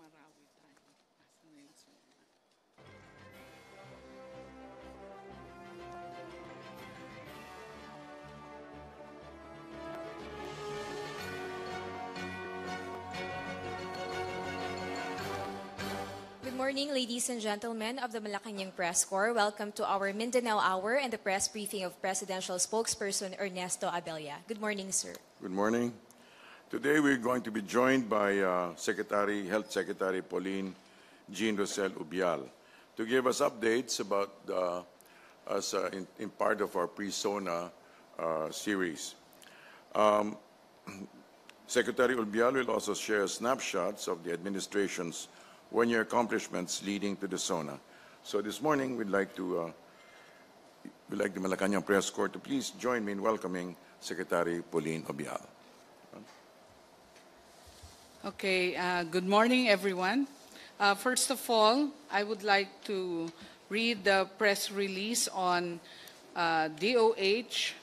Marawi tayo. Asa na yung sona? Good morning, ladies and gentlemen of the Malacanang Press Corps. Welcome to our Mindanao Hour and the press briefing of Presidential Spokesperson Ernesto Abella. Good morning, sir. Good morning. Today we're going to be joined by Health Secretary Pauline Jean Rosel Ubial to give us updates about in part of our pre-SONA series. Secretary Ubial will also share snapshots of the administration's one-year accomplishments leading to the SONA. So this morning we'd like the Malacanang Press Corps to please join me in welcoming Secretary Pauline Ubial. Okay, good morning, everyone. First of all, I would like to read the press release on DOH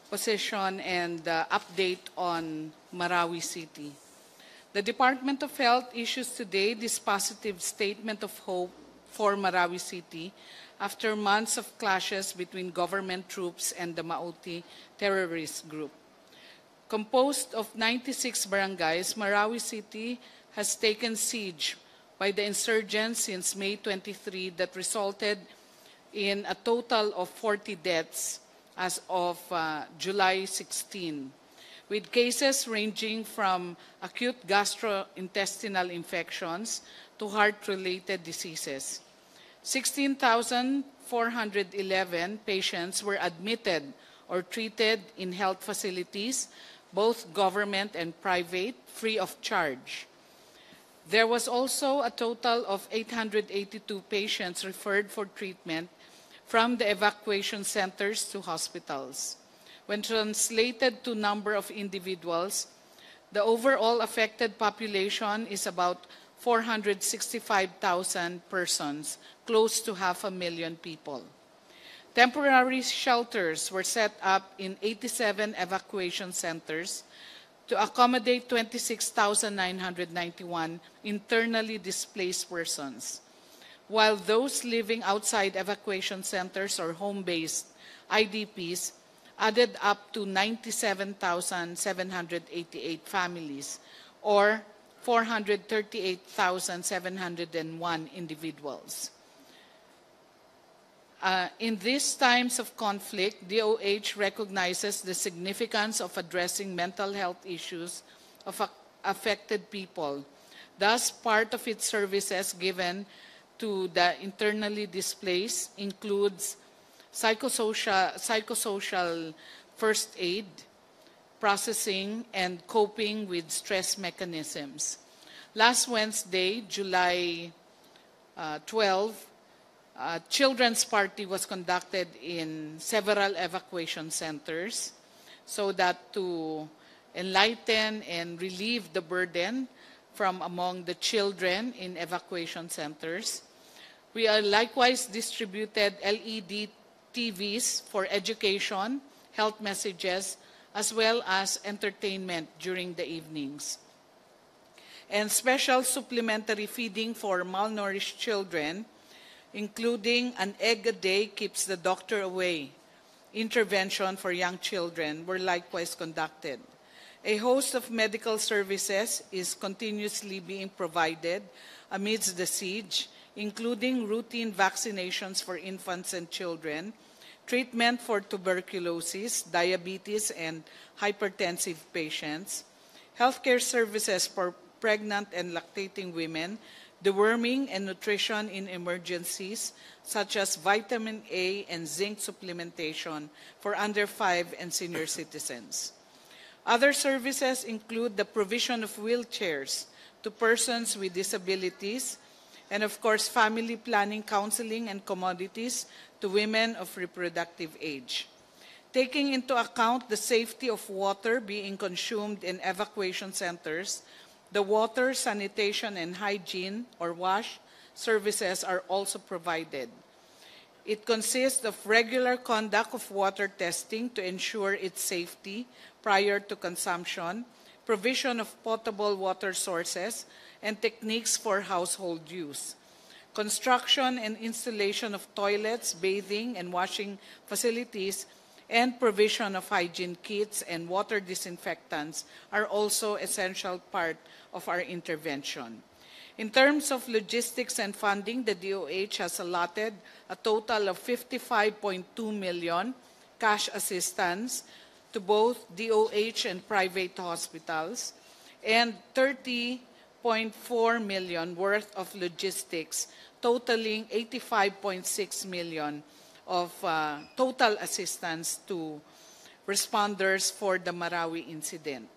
position and update on Marawi City. The Department of Health issues today this positive statement of hope for Marawi City after months of clashes between government troops and the Maoti terrorist group. Composed of 96 barangays, Marawi City has taken siege by the insurgents since May 23 that resulted in a total of 40 deaths as of July 16, with cases ranging from acute gastrointestinal infections to heart-related diseases. 16,411 patients were admitted or treated in health facilities, both government and private, free of charge. There was also a total of 882 patients referred for treatment from the evacuation centers to hospitals. When translated to number of individuals, the overall affected population is about 465,000 persons, close to 500,000 people. Temporary shelters were set up in 87 evacuation centers to accommodate 26,991 internally displaced persons, while those living outside evacuation centers or home-based IDPs added up to 97,788 families, or 438,701 individuals. In these times of conflict, DOH recognizes the significance of addressing mental health issues of affected people. Thus, part of its services given to the internally displaced includes psychosocial first aid, processing, and coping with stress mechanisms. Last Wednesday, July 12, a children's party was conducted in several evacuation centers so that to enlighten and relieve the burden from among the children in evacuation centers. We are likewise distributed LED TVs for education, health messages, as well as entertainment during the evenings. And special supplementary feeding for malnourished children, including an egg a day keeps the doctor away intervention for young children, were likewise conducted. A host of medical services is continuously being provided amidst the siege, including routine vaccinations for infants and children, treatment for tuberculosis, diabetes, and hypertensive patients, healthcare services for pregnant and lactating women, deworming and nutrition in emergencies, such as vitamin A and zinc supplementation for under 5 and senior citizens. Other services include the provision of wheelchairs to persons with disabilities, and of course, family planning, counseling, and commodities to women of reproductive age. Taking into account the safety of water being consumed in evacuation centers, the water, sanitation, and hygiene, or WASH, services are also provided. It consists of regular conduct of water testing to ensure its safety prior to consumption, provision of potable water sources, and techniques for household use. Construction and installation of toilets, bathing, and washing facilities, and provision of hygiene kits and water disinfectants are also essential part of our intervention. In terms of logistics and funding, the DOH has allotted a total of 55.2 million cash assistance to both DOH and private hospitals, and 30.4 million worth of logistics, totaling 85.6 million of total assistance to responders for the Marawi incident.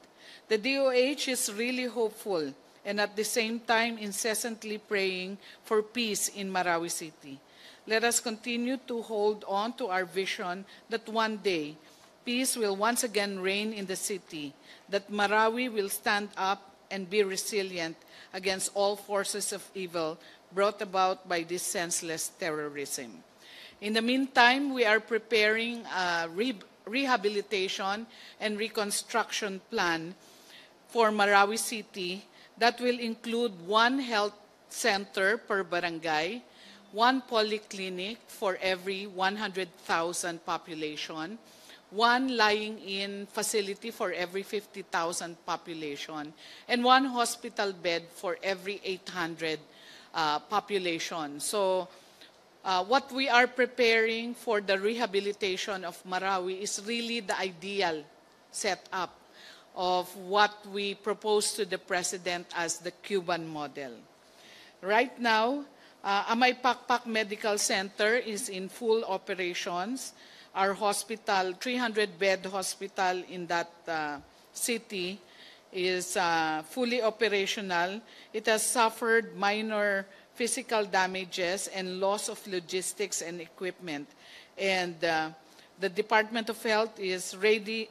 The DOH is really hopeful and at the same time incessantly praying for peace in Marawi City. Let us continue to hold on to our vision that one day peace will once again reign in the city, that Marawi will stand up and be resilient against all forces of evil brought about by this senseless terrorism. In the meantime, we are preparing a rehabilitation and reconstruction plan for Marawi City that will include one health center per barangay, one polyclinic for every 100,000 population, one lying-in facility for every 50,000 population, and one hospital bed for every 800 population. So what we are preparing for the rehabilitation of Marawi is really the ideal setup of what we propose to the President as the Cuban model. Right now, Amay Pakpak Medical Center is in full operations. Our hospital, 300-bed hospital in that city, is fully operational. It has suffered minor physical damages and loss of logistics and equipment. And the Department of Health is ready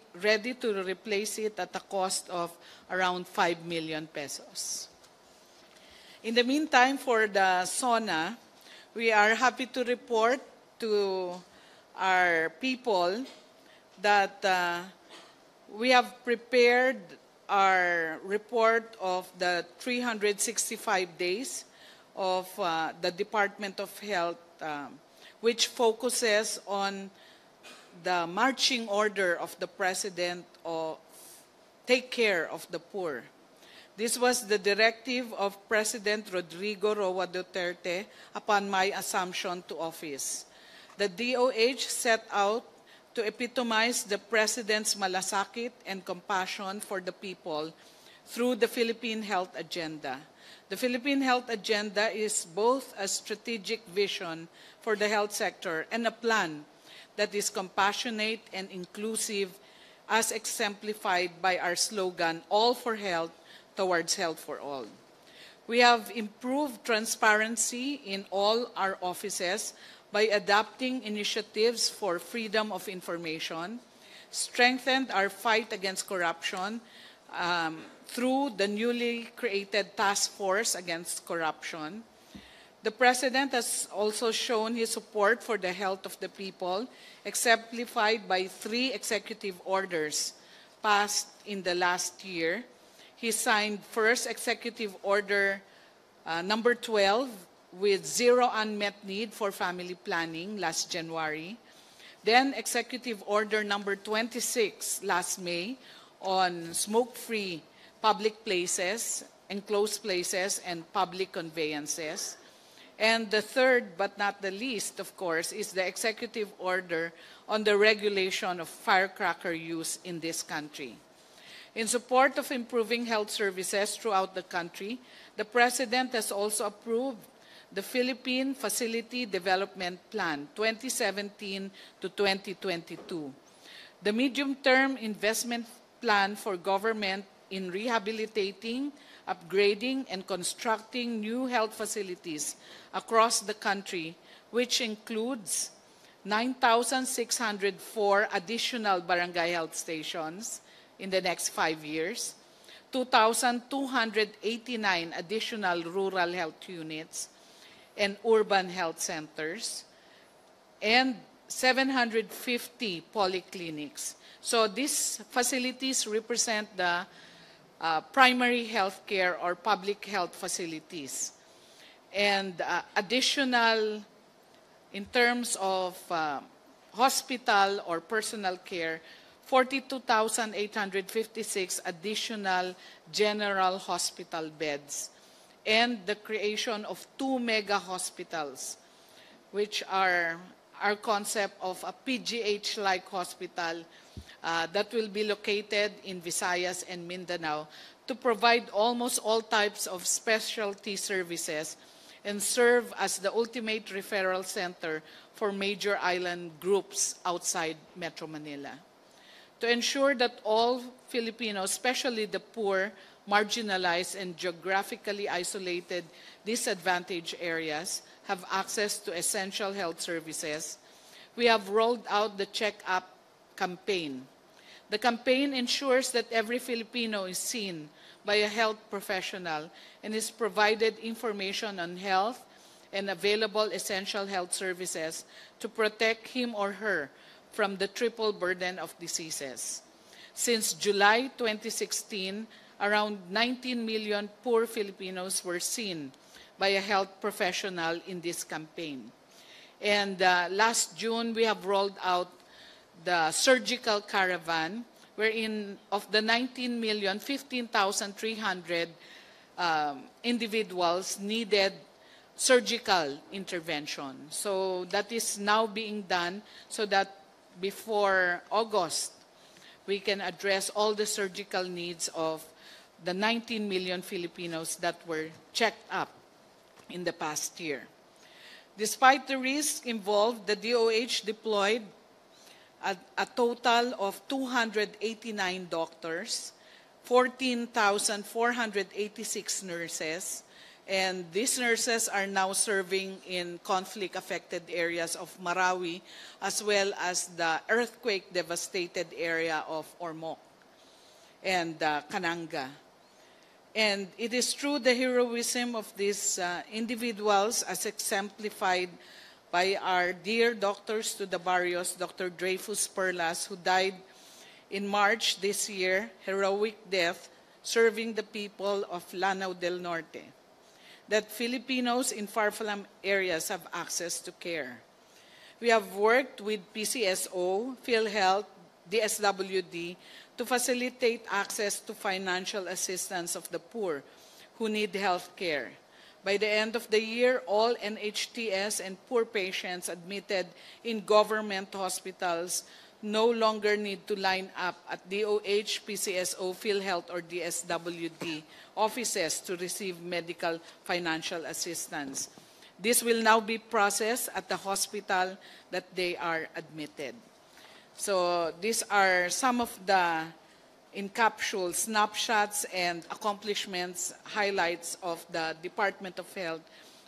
to replace it at a cost of around 5 million pesos. In the meantime, for the SONA, we are happy to report to our people that we have prepared our report of the 365 days of the Department of Health, which focuses on the marching order of the President of take care of the poor. This was the directive of President Rodrigo Roa Duterte upon my assumption to office. The DOH set out to epitomize the President's malasakit and compassion for the people through the Philippine Health Agenda. The Philippine Health Agenda is both a strategic vision for the health sector and a plan that is compassionate and inclusive, as exemplified by our slogan, All for Health Towards Health for All. We have improved transparency in all our offices by adopting initiatives for freedom of information, strengthened our fight against corruption through the newly created Task Force Against Corruption. The President has also shown his support for the health of the people, exemplified by 3 executive orders passed in the last year. He signed first Executive Order number 12 with zero unmet need for family planning last January. Then Executive Order number 26 last May on smoke-free public places, enclosed places, and public conveyances. And the third, but not the least, of course, is the Executive Order on the regulation of firecracker use in this country. In support of improving health services throughout the country, the President has also approved the Philippine Facility Development Plan 2017 to 2022. The medium-term investment plan for government in rehabilitating, upgrading, and constructing new health facilities across the country, which includes 9,604 additional barangay health stations in the next 5 years, 2,289 additional rural health units and urban health centers, and 750 polyclinics. So these facilities represent the primary health care or public health facilities. And additional, in terms of hospital or personal care, 42,856 additional general hospital beds, and the creation of 2 mega hospitals, which are our concept of a PGH-like hospital that will be located in Visayas and Mindanao to provide almost all types of specialty services and serve as the ultimate referral center for major island groups outside Metro Manila. To ensure that all Filipinos, especially the poor, marginalized, and geographically isolated disadvantaged areas, have access to essential health services, we have rolled out the Check Up campaign. The campaign ensures that every Filipino is seen by a health professional and is provided information on health and available essential health services to protect him or her from the triple burden of diseases. Since July 2016, around 19 million poor Filipinos were seen by a health professional in this campaign. And last June, we have rolled out the surgical caravan, wherein of the 19 million, 15,300 individuals needed surgical intervention. So that is now being done so that before August, we can address all the surgical needs of the 19 million Filipinos that were checked up in the past year. Despite the risk involved, the DOH deployed a total of 289 doctors, 14,486 nurses, and these nurses are now serving in conflict-affected areas of Marawi as well as the earthquake-devastated area of Ormoc and Kananga. And it is through the heroism of these individuals, as exemplified by our dear doctors to the barrios, Dr. Dreyfus Perlas, who died in March this year, heroic death, serving the people of Lanao del Norte, that Filipinos in far-flung areas have access to care. We have worked with PCSO, PhilHealth, DSWD, to facilitate access to financial assistance of the poor who need health care. By the end of the year, all NHTS and poor patients admitted in government hospitals no longer need to line up at DOH, PCSO, PhilHealth, or DSWD offices to receive medical financial assistance. This will now be processed at the hospital that they are admitted. So these are some of the in capsule snapshots and accomplishments, highlights of the Department of Health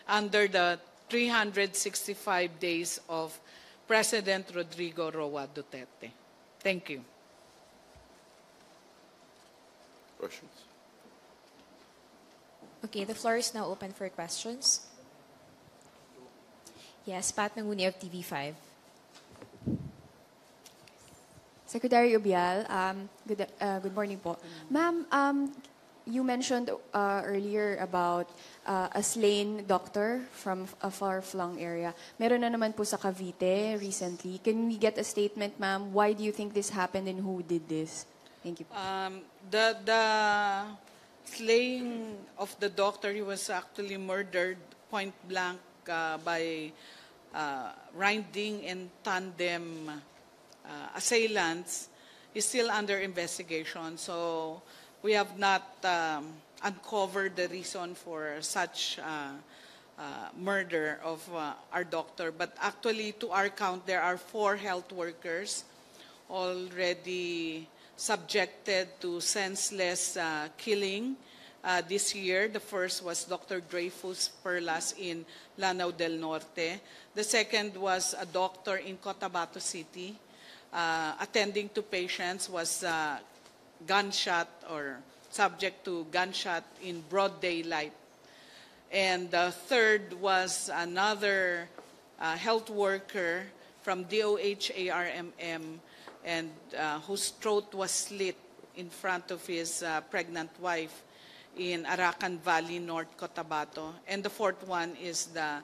under the 365 days of President Rodrigo Roa Duterte. Thank you. Questions? Okay, the floor is now open for questions. Yes, Pat Manguni of TV5. Secretary Ubial, good morning po. Ma'am, you mentioned earlier about a slain doctor from a far-flung area. Meron na naman po sa Cavite recently. Can we get a statement, ma'am? Why do you think this happened and who did this? Thank you. The slaying of the doctor, he was actually murdered point blank by riding in tandem assailants, is still under investigation. So we have not uncovered the reason for such murder of our doctor. But actually, to our count, there are 4 health workers already subjected to senseless killing this year. The first was Dr. Dreyfus Perlas in Lanao del Norte. The second was a doctor in Cotabato City. Attending to patients, was gunshot or subject to gunshot in broad daylight. And the third was another health worker from DOH ARMM and whose throat was slit in front of his pregnant wife in Arakan Valley, North Cotabato. And the fourth one is the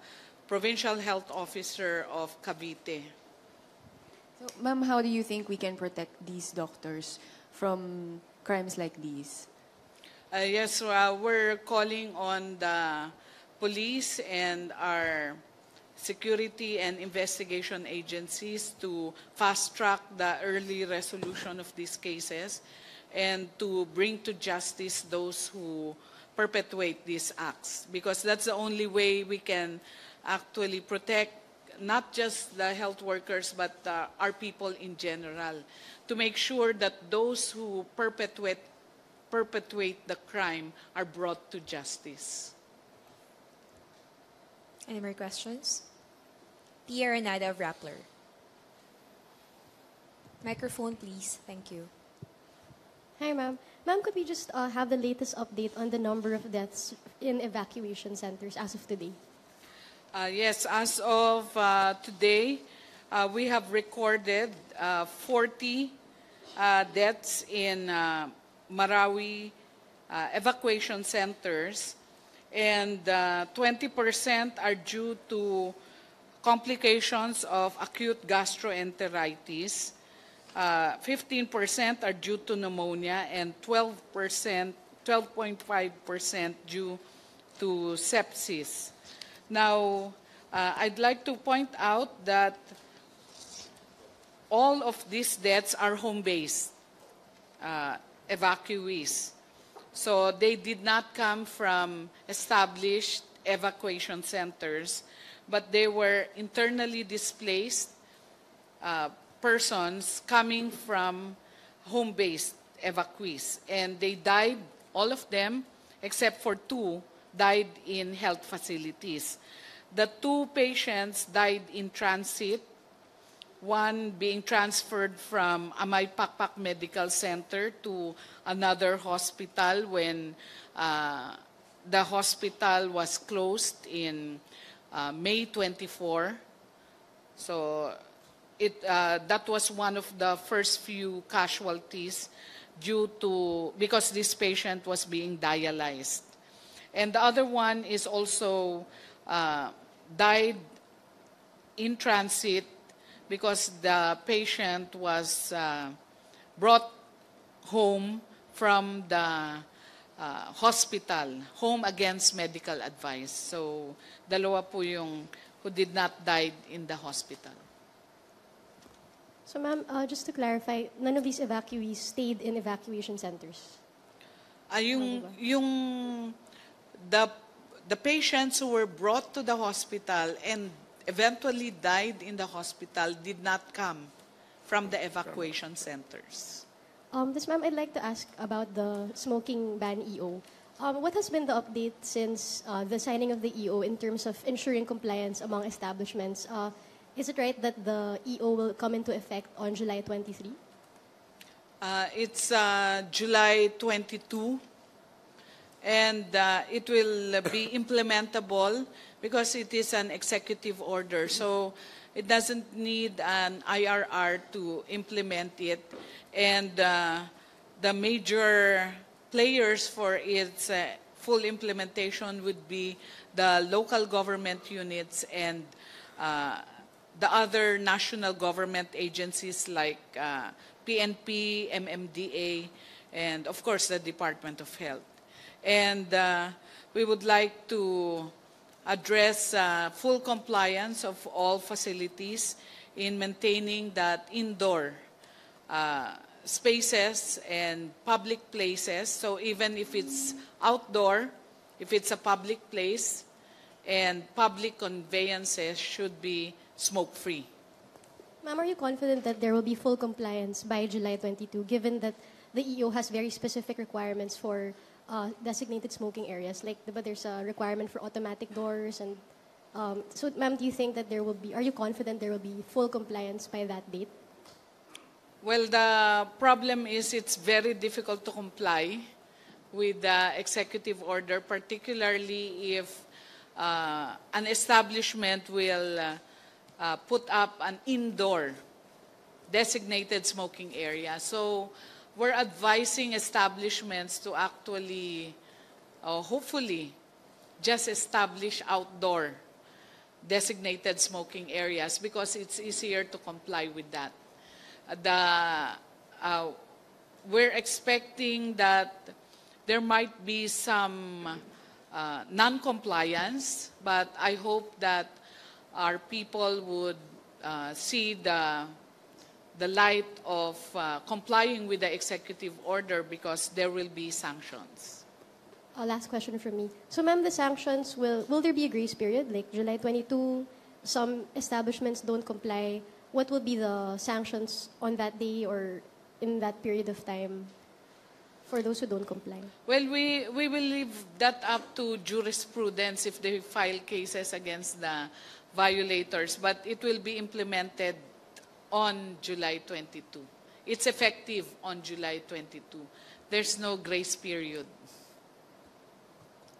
Provincial Health Officer of Cavite. So, ma'am, how do you think we can protect these doctors from crimes like these? Yes, we're calling on the police and our security and investigation agencies to fast-track the early resolution of these cases and to bring to justice those who perpetuate these acts, because that's the only way we can actually protect not just the health workers but our people in general, to make sure that those who perpetuate the crime are brought to justice. Any more questions? Tia Renada of Rappler. Microphone, please. Thank you. Hi, ma'am. Ma'am, could we just have the latest update on the number of deaths in evacuation centers as of today? Yes, as of today, we have recorded 40 deaths in Marawi evacuation centers, and 20% are due to complications of acute gastroenteritis, 15% are due to pneumonia, and 12.5% due to sepsis. Now, I'd like to point out that all of these deaths are home-based evacuees. So they did not come from established evacuation centers, but they were internally displaced persons coming from home-based evacuees. And they died, all of them, except for 2, died in health facilities. The 2 patients died in transit, one being transferred from Amay Pakpak Medical Center to another hospital when the hospital was closed in May 24. So that was one of the first few casualties because this patient was being dialyzed. And the other one is also died in transit because the patient was brought home from the hospital, home against medical advice. So, dalawa po yung who did not die in the hospital. So, ma'am, just to clarify, none of these evacuees stayed in evacuation centers? The patients who were brought to the hospital and eventually died in the hospital did not come from the evacuation centers. This, ma'am, I'd like to ask about the smoking ban EO. What has been the update since the signing of the EO in terms of ensuring compliance among establishments? Is it right that the EO will come into effect on July 23? It's July 22. And it will be implementable because it is an executive order. So it doesn't need an IRR to implement it. And the major players for its full implementation would be the local government units and the other national government agencies like PNP, MMDA, and of course the Department of Health. And we would like to address full compliance of all facilities in maintaining that indoor spaces and public places. So even if it's outdoor, if it's a public place, and public conveyances should be smoke-free. Ma'am, are you confident that there will be full compliance by July 22, given that the EO has very specific requirements for designated smoking areas, but there's a requirement for automatic doors, and so, ma'am, do you think that are you confident there will be full compliance by that date? Well, the problem is it's very difficult to comply with the executive order, particularly if an establishment will put up an indoor designated smoking area. So we're advising establishments to actually, hopefully, just establish outdoor designated smoking areas because it's easier to comply with that. We're expecting that there might be some non-compliance, but I hope that our people would see the light of complying with the executive order because there will be sanctions. Last question from me. So, ma'am, the sanctions, will there be a grace period? Like July 22, some establishments don't comply. What will be the sanctions on that day or in that period of time for those who don't comply? Well, we will leave that up to jurisprudence if they file cases against the violators, but it will be implemented on July 22. It's effective on July 22. There's no grace period.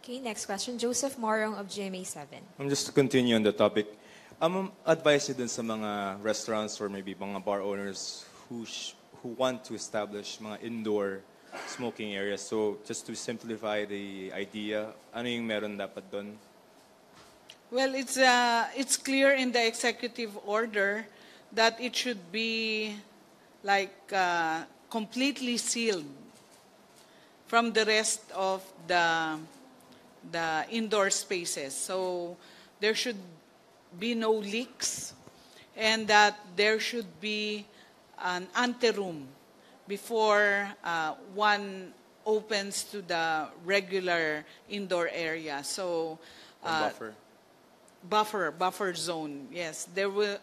Okay, next question. Joseph Morong of GMA7. Just to continue on the topic, advice you dun sa mga restaurants or maybe mga bar owners who want to establish mga indoor smoking areas. So just to simplify the idea, ano yung meron dapat dun? Well, it's clear in the executive order that it should be like completely sealed from the rest of the indoor spaces. So there should be no leaks and that there should be an anteroom before one opens to the regular indoor area. So buffer zone. Yes, there will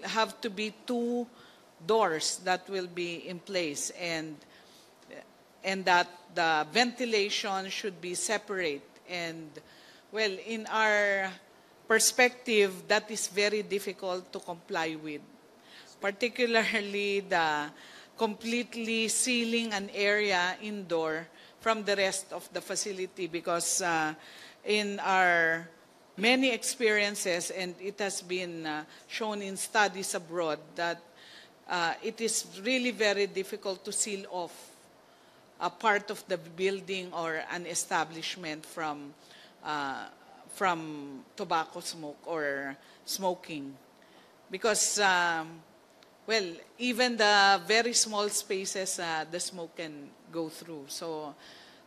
have to be 2 doors that will be in place and that the ventilation should be separate. And well, in our perspective, that is very difficult to comply with, particularly the completely sealing an area indoor from the rest of the facility because in our many experiences, and it has been shown in studies abroad, that it is really very difficult to seal off a part of the building or an establishment from tobacco smoke or smoking. Because, well, even the very small spaces, the smoke can go through. So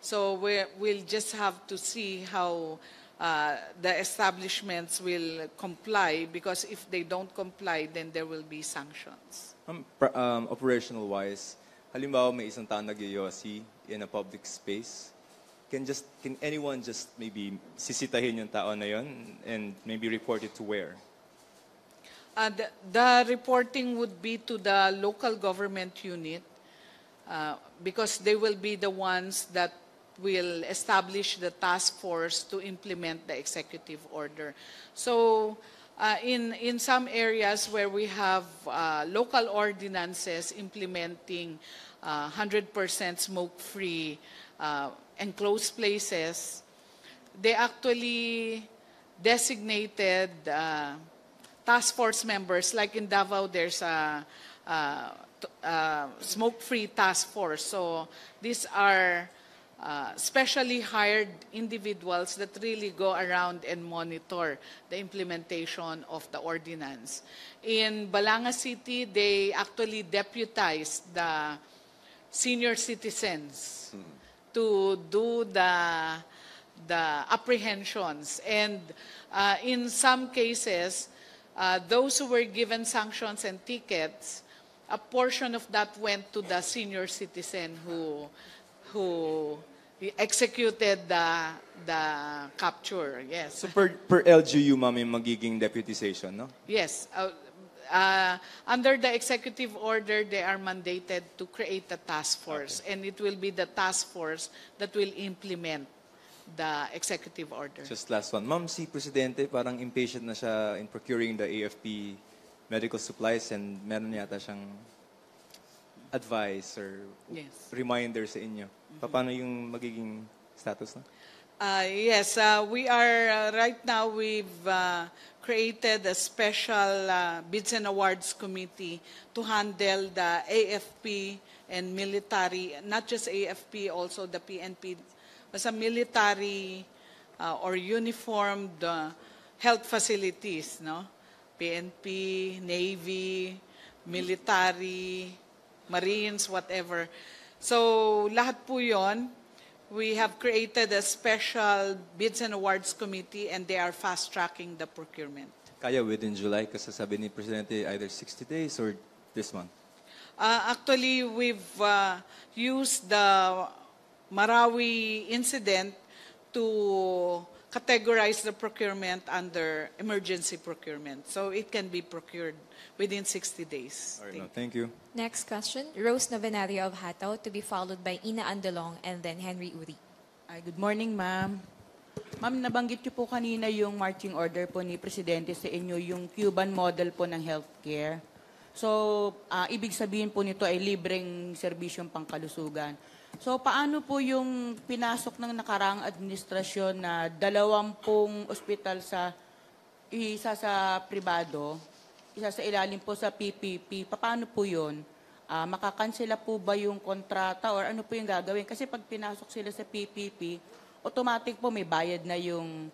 we'll just have to see how the establishments will comply, because if they don't comply, then there will be sanctions. Operational-wise, halimbawa may isang tao nag-yoyosi in a public space, can anyone just maybe sisitahin yung tao na yon and maybe report it to where? The reporting would be to the local government unit because they will be the ones that will establish the task force to implement the executive order. So in some areas where we have local ordinances implementing 100% smoke-free enclosed places, they actually designated task force members. Like in Davao, there's a smoke-free task force. So these are specially hired individuals that really go around and monitor the implementation of the ordinance. In Balanga City, they actually deputized the senior citizens to do the apprehensions. And in some cases, those who were given sanctions and tickets, a portion of that went to the senior citizen who executed the capture. Yes. So per LGU, ma'am, yung magiging deputization, no? Yes. Under the executive order, they are mandated to create a task force, and it will be the task force that will implement the executive order. Just last one. Ma'am, si Presidente parang impatient na siya in procuring the AFP medical supplies and meron yata siyang advice or reminder sa inyo. Paano yung magiging status na? Yes, we are, right now we've created a special Bids and Awards Committee to handle the AFP and military, not just AFP, also the PNP, basta military or uniformed health facilities, no? PNP, Navy, military, Marines, whatever. So lahat po yon, we have created a special bids and awards committee and they are fast-tracking the procurement. Kaya within July, kasi sabi ni Presidente, either 60 days or this month. Actually, we've used the Marawi incident to categorize the procurement under emergency procurement. So it can be procured within 60 days. All right, no, thank you. Next question, Rose Novenario of Hataw, to be followed by Ina Andalong and then Henry Uri. Ay, good morning, ma'am. Ma'am, nabanggit niyo po kanina yung marching order po ni Presidente sa inyo, yung Cuban model po ng healthcare. So, ibig sabihin po nito ay libreng serbisyong pangkalusugan. So, paano po yung pinasok ng nakaraang administrasyon na 20 ospital isa sa pribado, isa sa ilalim po sa PPP, paano po yun? Makakansela po ba yung kontrata or ano po yung gagawin? Kasi pag pinasok sila sa PPP, automatic po may bayad na yung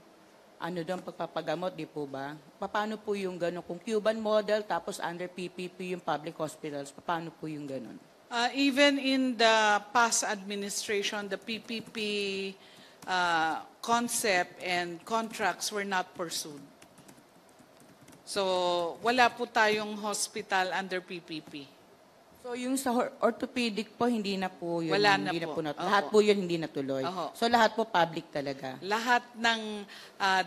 doon pagpapagamot, di po ba? Paano po yung gano'n? Kung Cuban model, tapos under PPP yung public hospitals, paano po yung gano'n? Even in the past administration, the PPP concept and contracts were not pursued. So, wala po tayong hospital under PPP. So, yung sa orthopedic po, hindi na po yun. Wala na hindi po. Lahat po yun hindi natuloy. Oho. So, lahat po public talaga. Lahat ng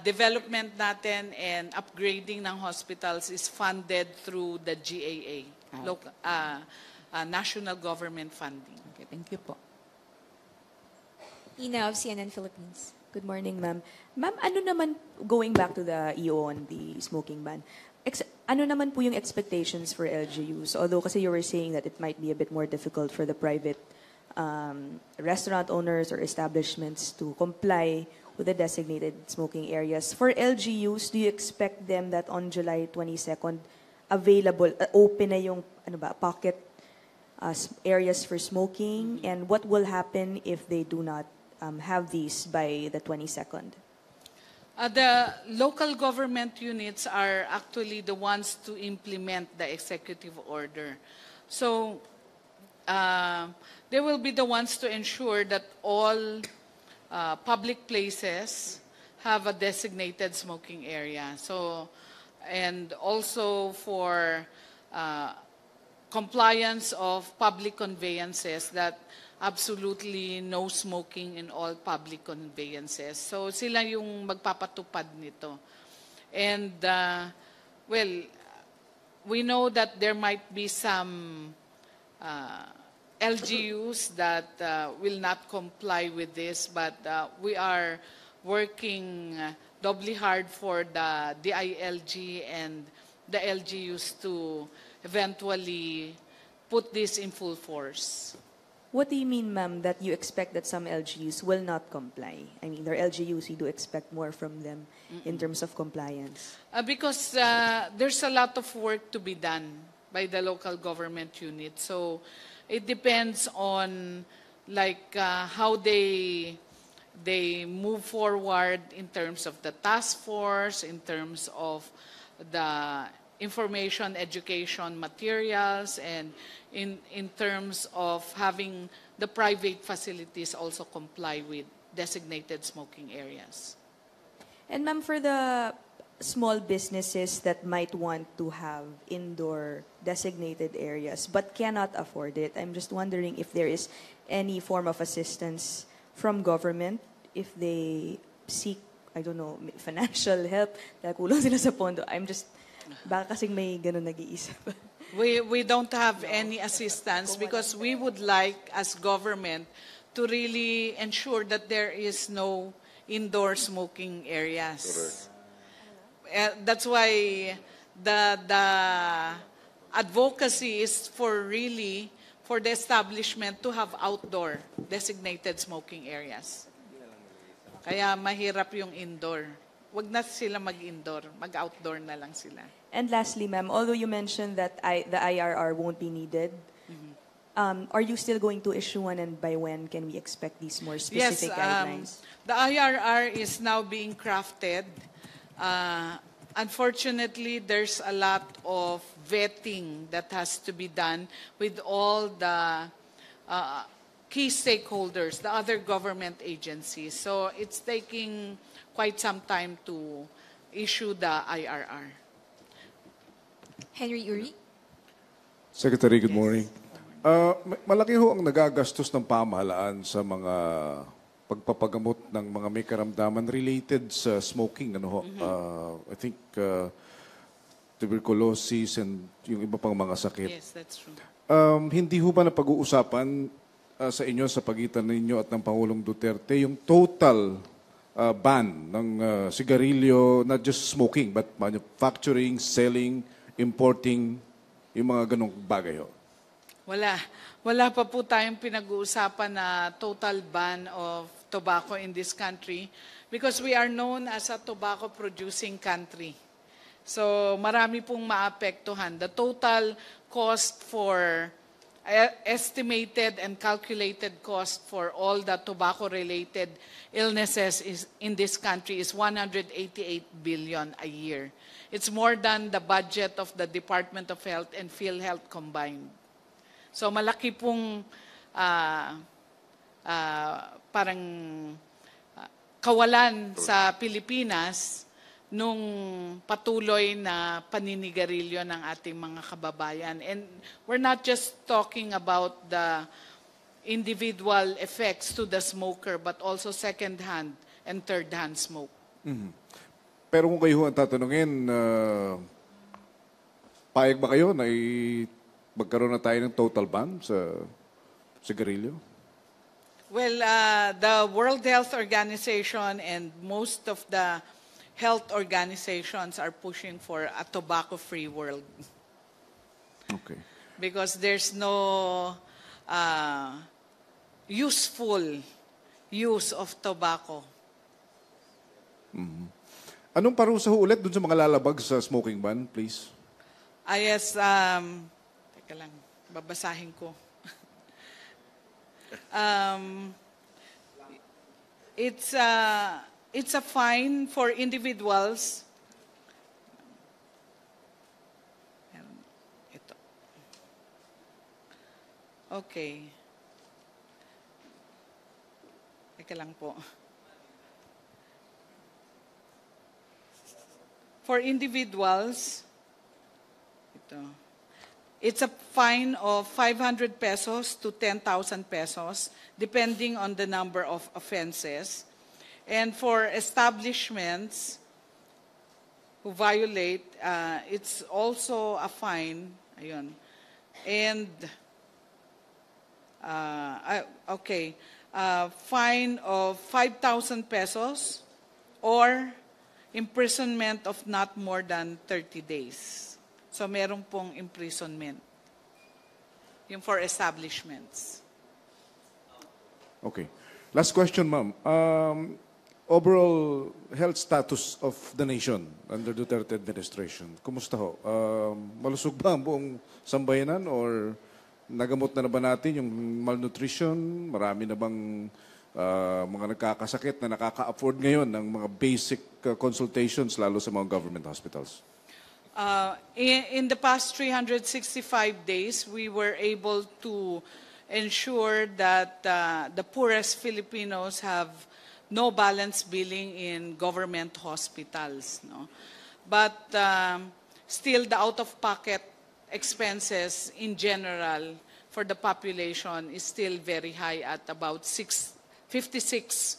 development natin and upgrading ng hospitals is funded through the GAA, national government funding. Okay, thank you po. Ina of CNN Philippines. Good morning, ma'am. Ma'am, ano naman, going back to the EO on the smoking ban, ano naman po yung expectations for LGUs? Although kasi you were saying that it might be a bit more difficult for the private restaurant owners or establishments to comply with the designated smoking areas. For LGUs, do you expect them that on July 22nd, available, open na yung pocket areas for smoking? And what will happen if they do not have these by the 22nd? The local government units are actually the ones to implement the executive order. So they will be the ones to ensure that all public places have a designated smoking area. So, and also for compliance of public conveyances, that absolutely no smoking in all public conveyances. So sila yung magpapatupad nito. And well, we know that there might be some LGUs that will not comply with this, but we are working doubly hard for the DILG and the LGUs to eventually put this in full force. What do you mean, ma'am, that you expect that some LGUs will not comply? I mean, there are LGUs, you do expect more from them in terms of compliance. Because there's a lot of work to be done by the local government unit. So it depends on how they move forward in terms of the task force, in terms of the information education materials, and in terms of having the private facilities also comply with designated smoking areas. And ma'am, for the small businesses that might want to have indoor designated areas but cannot afford it, I'm just wondering if there is any form of assistance from government if they seek, I don't know, financial help, dahil kulang sila sa pondo. I'm just, baka kasing may ganun nag-iisip. We don't have any assistance because we would like, as government, to really ensure that there is no indoor smoking areas. That's why the advocacy is for the establishment to have outdoor designated smoking areas. Kaya mahirap yung indoor. Wag na sila mag-indoor, mag-outdoor na lang sila. And lastly, ma'am, although you mentioned that the IRR won't be needed, Are you still going to issue one, and by when can we expect these more specific guidelines? The IRR is now being crafted. Unfortunately, there's a lot of vetting that has to be done with all the key stakeholders, the other government agencies. So it's taking quite some time to issue the IRR. Henry Uri? Secretary, good morning. Malaki ho ang nagagastos ng pamahalaan sa mga pagpapagamot ng mga may karamdaman related sa smoking. Ano ho? I think tuberculosis and yung iba pang mga sakit. Yes, that's true. Hindi ho ba na pag-uusapan sa inyo sa pagitan ninyo at ng Pangulong Duterte yung total ban ng sigarilyo, not just smoking, but manufacturing, selling, importing, yung mga ganong bagay ho? Wala pa po tayong pinag-uusapan na total ban of tobacco in this country because we are known as a tobacco-producing country. So marami pong maapektuhan. The total cost for, estimated and calculated cost for all the tobacco-related illnesses in this country is 188 billion a year. It's more than the budget of the Department of Health and PhilHealth combined. So malaki pong parang kawalan sa Pilipinas nung patuloy na paninigarilyo ng ating mga kababayan. And we're not just talking about the individual effects to the smoker, but also second-hand and third-hand smoke. Mm-hmm. Pero kung kayo ang tatanungin, payag ba kayo na magkaroon na tayo ng total ban sa sigarilyo? Well, the World Health Organization and most of the health organizations are pushing for a tobacco-free world. Okay. Because there's no useful use of tobacco. Mm-hmm. Anong parusa ho ulit dun sa mga lalabag sa smoking ban, please? Yes, teka lang, babasahin ko. It's a fine for individuals. Ito. Okay. Teka lang po. For individuals, ito. It's a fine of 500 pesos to 10,000 pesos, depending on the number of offenses. And for establishments who violate, it's also a fine. Ayun. And, fine of 5,000 pesos or imprisonment of not more than 30 days. So meron pong imprisonment. Yung for establishments. Okay. Last question, ma'am. Overall health status of the nation under Duterte administration, kumusta ho? Malusog ba ang buong sambayanan or nagamot na ba natin yung malnutrition? Marami na bang mga nagkakasakit na nakaka-afford ngayon ng mga basic consultations lalo sa mga government hospitals? In the past 365 days, we were able to ensure that the poorest Filipinos have no balance billing in government hospitals. No? But still, the out-of-pocket expenses in general for the population is still very high at about 56%.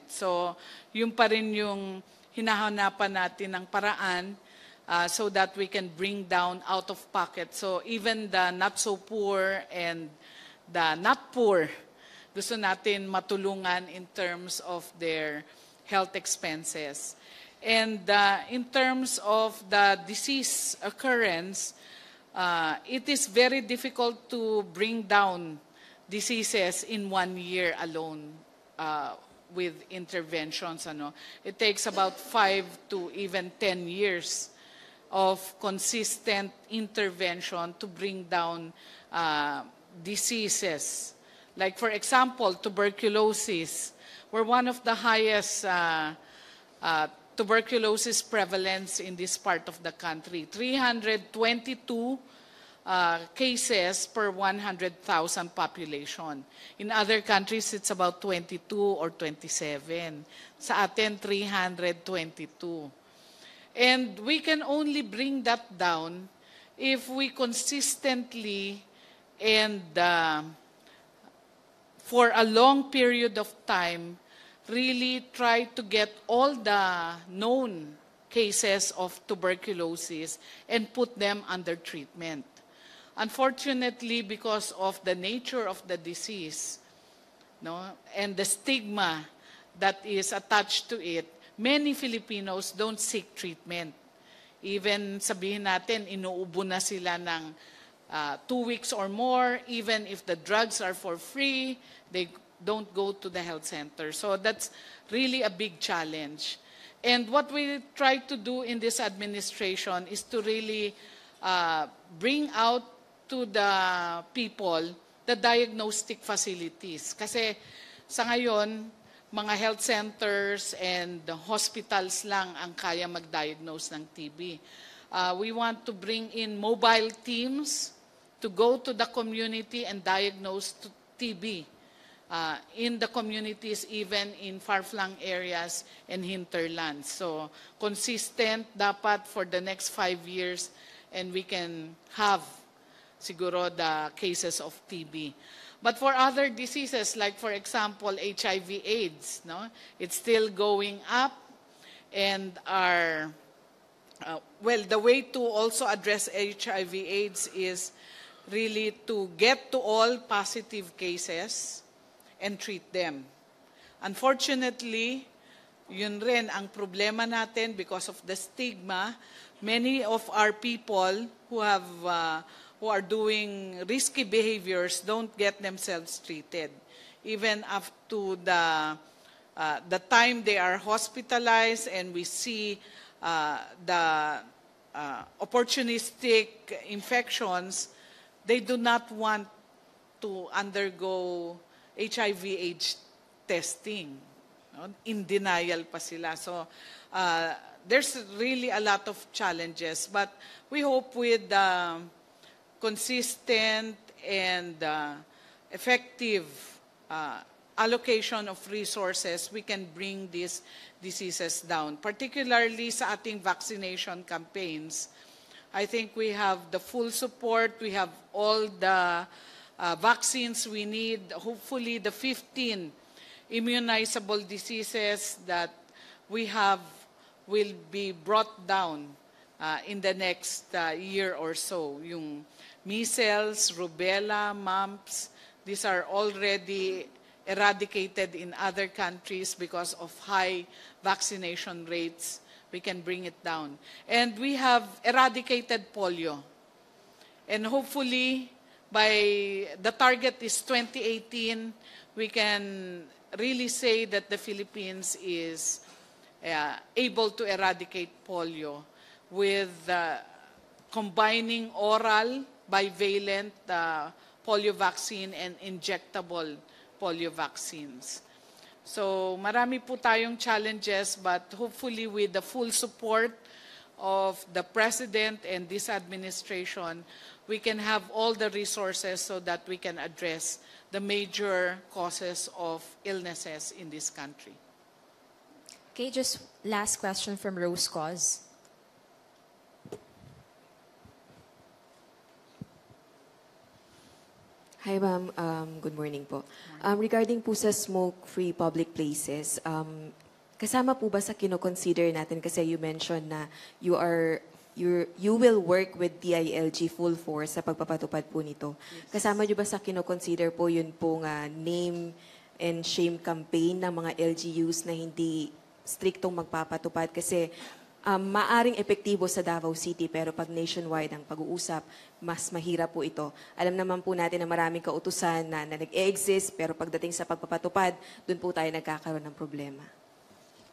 So, yun pa rin yung hinahanapan natin ng paraan so that we can bring down out of pocket. So even the not so poor and the not poor, gusto natin matulungan in terms of their health expenses. And in terms of the disease occurrence, it is very difficult to bring down diseases in 1 year alone with interventions. It takes about 5 to even 10 years of consistent intervention to bring down diseases. Like, for example, tuberculosis. We're one of the highest tuberculosis prevalence in this part of the country. 322 cases per 100,000 population. In other countries, it's about 22 or 27. Sa atin, 322. And we can only bring that down if we consistently and for a long period of time really try to get all the known cases of tuberculosis and put them under treatment. Unfortunately, because of the nature of the disease, and the stigma that is attached to it, many Filipinos don't seek treatment. Even sabihin natin, inuubo na sila ng 2 weeks or more. Even if the drugs are for free, they don't go to the health center. So that's really a big challenge. And what we try to do in this administration is to really bring out to the people the diagnostic facilities. Kasi sa ngayon, mga health centers and hospitals lang ang kaya mag-diagnose ng TB. We want to bring in mobile teams to go to the community and diagnose TB in the communities, even in far-flung areas and hinterlands. So, consistent dapat for the next 5 years, and we can have siguro the cases of TB. But for other diseases, like for example, HIV/AIDS, it's still going up, and the way to also address HIV/AIDS is really to get to all positive cases and treat them. Unfortunately, yun rin ang problema natin because of the stigma. Many of our people who are doing risky behaviors don't get themselves treated. Even up to the time they are hospitalized, and we see the opportunistic infections, they do not want to undergo HIV/AIDS testing. In denial pa sila. So there's really a lot of challenges. But we hope with consistent and effective allocation of resources, we can bring these diseases down. Particularly sa ating vaccination campaigns, I think we have the full support. We have all the vaccines we need. Hopefully, the 15 immunizable diseases that we have will be brought down in the next year or so. Yung measles, rubella, mumps, these are already eradicated in other countries because of high vaccination rates. We can bring it down. And we have eradicated polio. And hopefully, by the target is 2018, we can really say that the Philippines is able to eradicate polio with combining oral, bivalent polio vaccine and injectable polio vaccines. So marami po tayong challenges, but hopefully with the full support of the President and this administration, we can have all the resources so that we can address the major causes of illnesses in this country. Okay, just last question from Rose Cause. Hi, ma'am. Good morning po. Regarding po sa smoke-free public places, kasama po ba sa kino-consider natin, kasi you mentioned na you will work with DILG full force sa pagpapatupad po nito. Yes. Kasama nyo ba sa kino-consider po yun pong name and shame campaign ng mga LGUs na hindi striktong magpapatupad? Kasi maaring epektibo sa Davao City, pero pag nationwide ang pag-uusap, mas mahirap po ito. Alam naman po natin na maraming kautusan na nag-exist, pero pagdating sa pagpapatupad, dun po tayo nagkakaroon ng problema.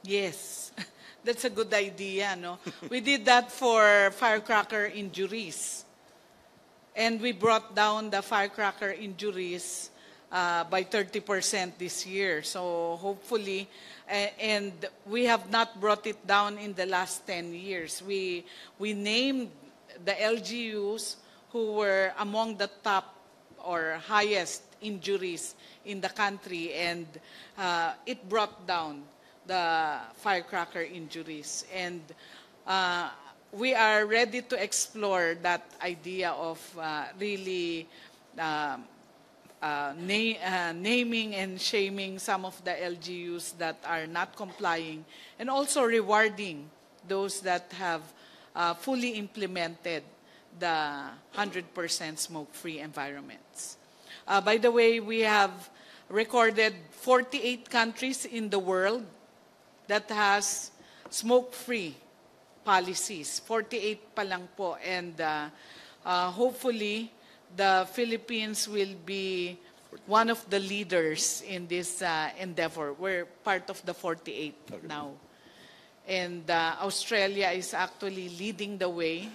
Yes, that's a good idea, no? We did that for firecracker injuries. And we brought down the firecracker injuries by 30% this year. So hopefully, and we have not brought it down in the last 10 years. We named the LGUs who were among the top or highest injuries in the country, and it brought down the firecracker injuries. And we are ready to explore that idea of really naming and shaming some of the LGUs that are not complying, and also rewarding those that have fully implemented the 100% smoke-free environments. By the way, we have recorded 48 countries in the world that has smoke-free policies. 48 pa lang po. And hopefully, the Philippines will be one of the leaders in this endeavor. We're part of the 48 now. And Australia is actually leading the way.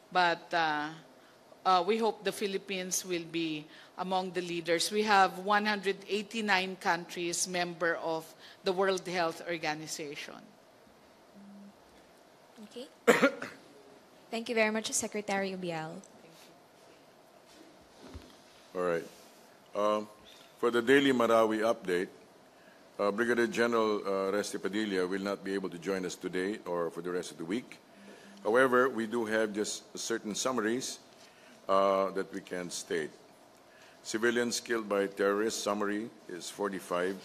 But we hope the Philippines will be among the leaders. We have 189 countries member of the World Health Organization. Okay. Thank you very much, Secretary Ubial. All right. For the daily Marawi update, Brigadier General Resti Padilla will not be able to join us today or for the rest of the week. However, we do have just certain summaries that we can state. Civilians killed by terrorists, summary is 45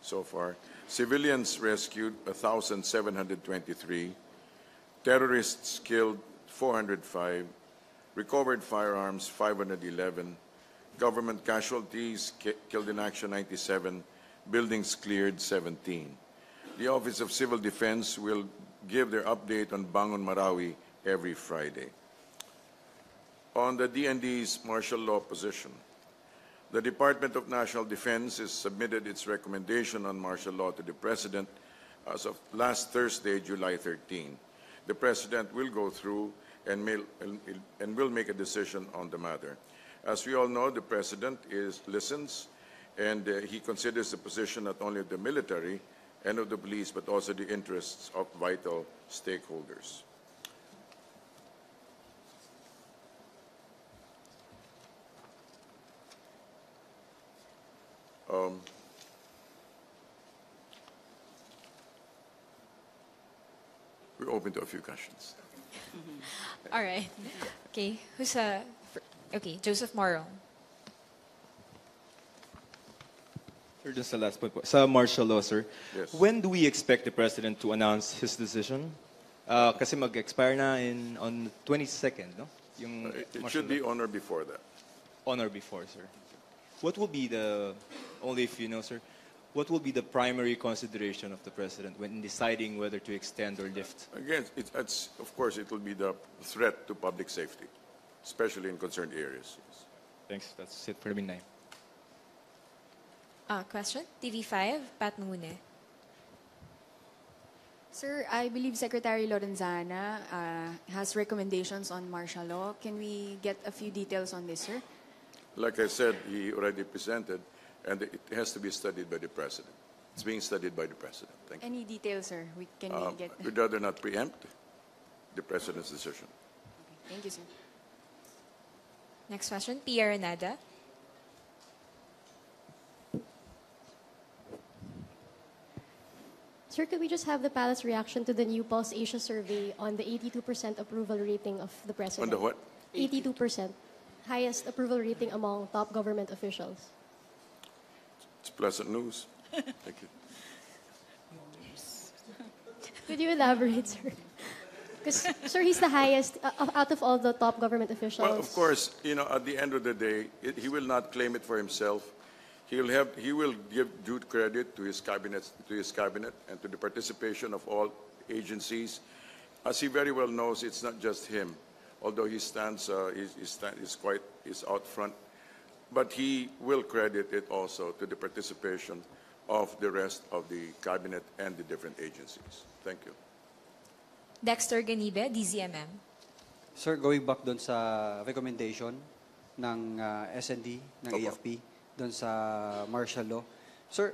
so far. Civilians rescued, 1,723. Terrorists killed, 405. Recovered firearms, 511. Government casualties killed in action, 97. Buildings cleared, 17. The Office of Civil Defense will give their update on Bangon Marawi every Friday. On the DND's martial law position, the Department of National Defense has submitted its recommendation on martial law to the President as of last Thursday, July 13. The President will go through and will make a decision on the matter. As we all know, the President listens, and he considers the position not only of the military and of the police, but also the interests of vital stakeholders. We're open to a few questions. All right. Okay. Okay, Joseph Morong. Sir, just the last point po. Sa martial law, sir, Yes. when do we expect the President to announce his decision? Kasi mag-expire na on 22nd, no? Yung It martial should be law. on or before that. On or before, sir. What will be only if you know, sir, what will be the primary consideration of the President when deciding whether to extend or lift? Again, of course, it will be the threat to public safety, especially in concerned areas. Yes. Thanks. That's it for me now. Question? TV5, Pat Mune. Sir, I believe Secretary Lorenzana has recommendations on martial law. Can we get a few details on this, sir? Like I said, he already presented, and it has to be studied by the President. It's being studied by the President. Thank you. Any details, sir? Can we get? We'd rather not preempt the President's decision. Thank you, sir. Next question, Pierre Nada. Sir, could we just have the palace reaction to the new Pulse Asia survey on the 82% approval rating of the President? On the what? 82%. Highest approval rating among top government officials. It's pleasant news. Thank you. Could you elaborate, sir? Because, sir, he's the highest out of all the top government officials. Well, of course, at the end of the day, he will not claim it for himself. He will give due credit to his cabinet, and to the participation of all agencies. As he very well knows, it's not just him, although he stands is out front. But he will credit it also to the participation of the rest of the cabinet and the different agencies. Thank you. Dexter Ganibe, DZMM. Sir, going back doon sa recommendation ng SND, ng Opo. AFP, doon sa martial law. Sir,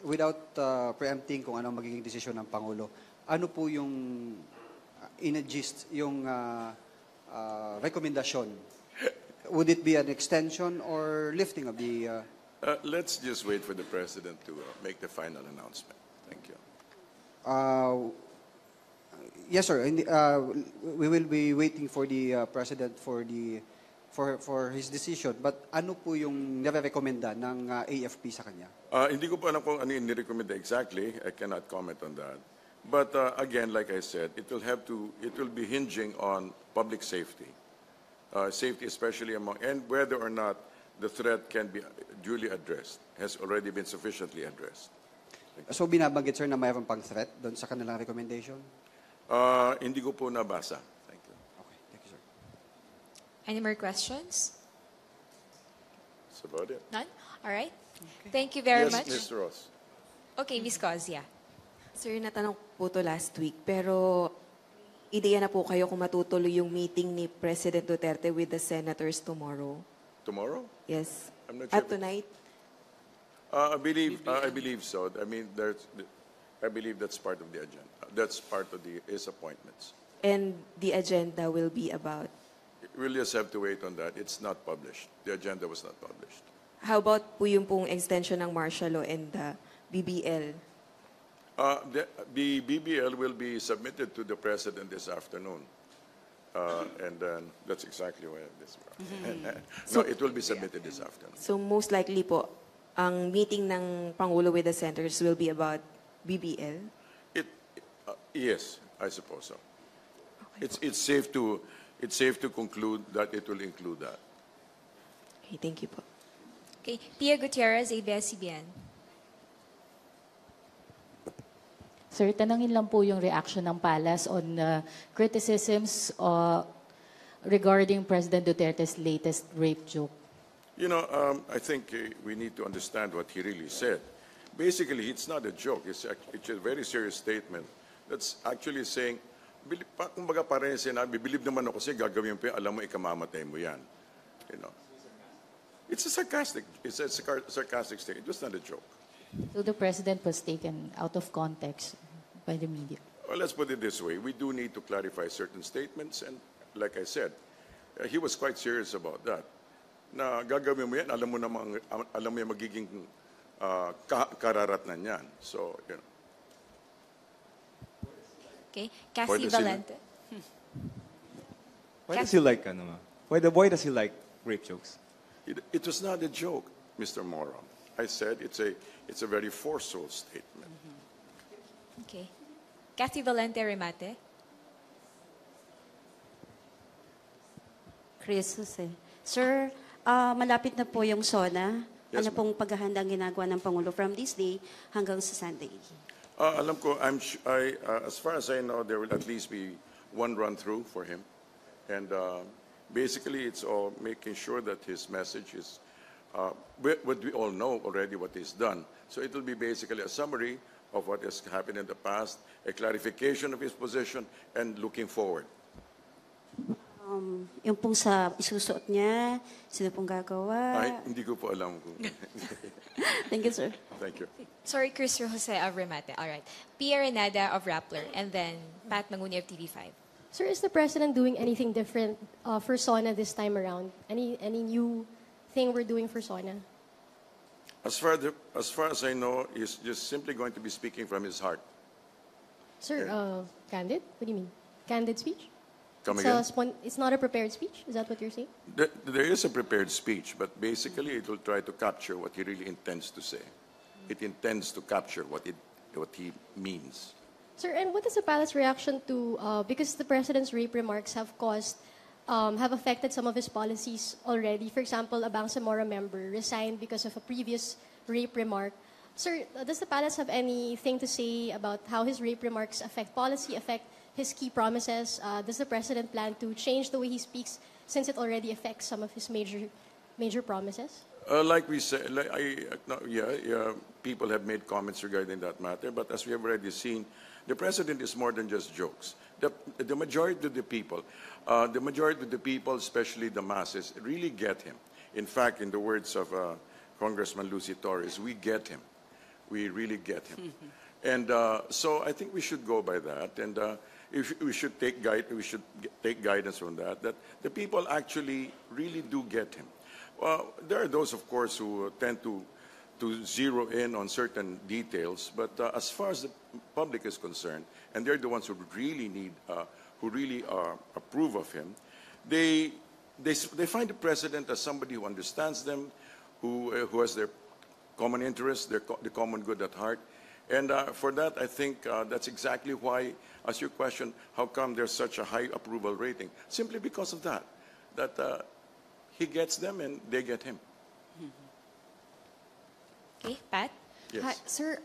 without preempting kung anong magiging desisyon ng Pangulo, ano po yung in-gist, yung rekomendasyon? Would it be an extension or lifting of the... Let's just wait for the President to make the final announcement. Thank you. Yes, sir. We will be waiting for the President for his decision. But ano po yung nire-recommenda ng AFP sa kanya? Hindi ko pa alam kung ano yung nirecommend exactly. I cannot comment on that. But again, like I said, it will be hinging on public safety. Safety especially and whether or not the threat can be duly addressed, has already been sufficiently addressed. So binabanggit, sir, na mayroon pang threat doon sa kanilang recommendation? Hindi ko po nabasa. Thank you. Okay, thank you, sir. Any more questions? That's about it. None? All right. Thank you very Yes, much. Mr. Ross. Okay, Ms. Cos, yeah. Sir, natanong po to last week, pero ideya na po kayo kung matutuloy yung meeting ni President Duterte with the senators tomorrow. Tomorrow? Yes. I'm not sure. At tonight? I believe so. I mean, I believe that's part of the agenda. That's part of his appointments. And the agenda will be about? We'll just have to wait on that. It's not published. The agenda was not published. How about po yung pong extension ng martial law and the BBL? The BBL will be submitted to the President this afternoon. And then that's exactly where this No, it will be submitted this afternoon. So most likely po, ang meeting ng Pangulo with the senators will be about BBL? Yes, I suppose so. It's safe to conclude that it will include that. Okay, thank you po. Okay, Pia Gutierrez, ABS-CBN. Sir, tanangin lang po yung reaction ng Palace on criticisms regarding President Duterte's latest rape joke. You know, I think we need to understand what he really said. Basically, it's not a joke. It's a very serious statement. That's actually saying, kumbaga parang sinabi, believe naman ako kasi gagawin mo, alam mo, ikamamatay mo yan. You know. It's a sarcastic statement. It was not a joke. So the President was taken out of context by the media. Well, let's put it this way. We do need to clarify certain statements. And like I said, he was quite serious about that. Na gagawin mo yan, alam mo yung magiging kararatnan yan. So, you know. Okay, Cassie Valente. Why does he like, why does he like rape jokes? It was not a joke, Mr. Moron. I said it's a very forceful statement. Okay. Cassie Valente Remate. Chris Jose. Sir, malapit na po yung SONA. Yes, Ano pong paghahandang ginagawa ng Pangulo from this day hanggang sa Sunday? Alam ko, as far as I know, there will at least be one run-through for him. And basically, it's all making sure that his message is what we all know already what he's done. So it will be basically a summary of what has happened in the past, a clarification of his position, and looking forward. Yung pong sa isusuot niya, sino pong gagawa? Ay, hindi ko po alam kung... Thank you, sir. Thank you. Sorry, Chris Jose of Remate. All right. Pia Renada of Rappler. And then Pat Manguni of TV5. Sir, is the President doing anything different for SONA this time around? Any new thing we're doing for SONA? As far as I know, he's just simply going to be speaking from his heart. Sir, candid? What do you mean? Candid speech? Come again? It's not a prepared speech? Is that what you're saying? There is a prepared speech, but basically it will try to capture what he really intends to say. It intends to capture what he means. Sir, and what is the palace reaction to, because the President's rape remarks have affected some of his policies already. For example, a Bangsamoro member resigned because of a previous rape remark. Sir, does the palace have anything to say about how his rape remarks affect policy, affect his key promises? Does the President plan to change the way he speaks since it already affects some of his major promises? Like we said, no, yeah, people have made comments regarding that matter, but as we have already seen, the president is more than just jokes. The majority of the people, especially the masses, really get him. In fact, in the words of Congressman Lucy Torres, we get him. We really get him. And so I think we should go by that, and we should take guidance from that. That the people actually really do get him. Well, there are those, of course, who tend to zero in on certain details, but as far as the public is concerned, and they're the ones who really need, who really approve of him, they find the president as somebody who understands them, who has their common interests, the common good at heart. And for that, I think that's exactly why, as you question, how come there's such a high approval rating? Simply because of that, he gets them and they get him. Okay, Pat? Yes. Hi, sir,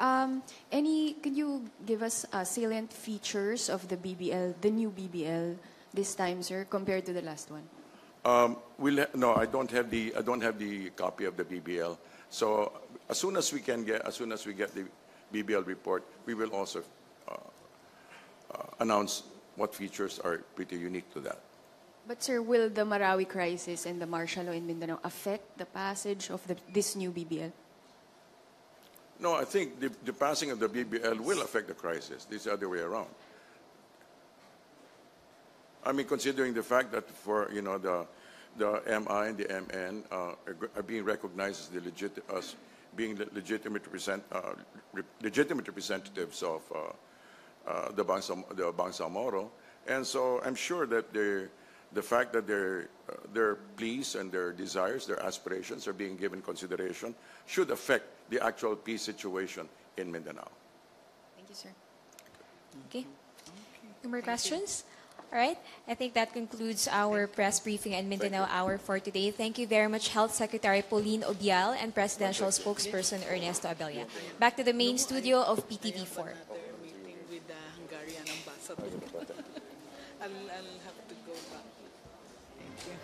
could you give us salient features of the BBL, the new BBL this time, sir, compared to the last one? No, I don't have the copy of the BBL. So as soon as we get the BBL report, we will also announce what features are pretty unique to that. But sir, will the Marawi crisis and the martial law in Mindanao affect the passage of this new BBL? No, I think the passing of the BBL will affect the crisis. This is the other way around. I mean, considering the fact that for the MI and the MN are being recognized as being legitimate representatives of the Bangsamoro, and so I'm sure that the fact that their pleas and their desires, their aspirations are being given consideration should affect the actual peace situation in Mindanao. Thank you, sir. Okay. No more questions? All right. I think that concludes our press briefing and Mindanao Hour for today. Thank you very much, Health Secretary Pauline Obial and Presidential Spokesperson Ernesto Abella. Back to the main studio of PTV4. Meeting with the Hungarian ambassador. I'll have to go back. Thank you.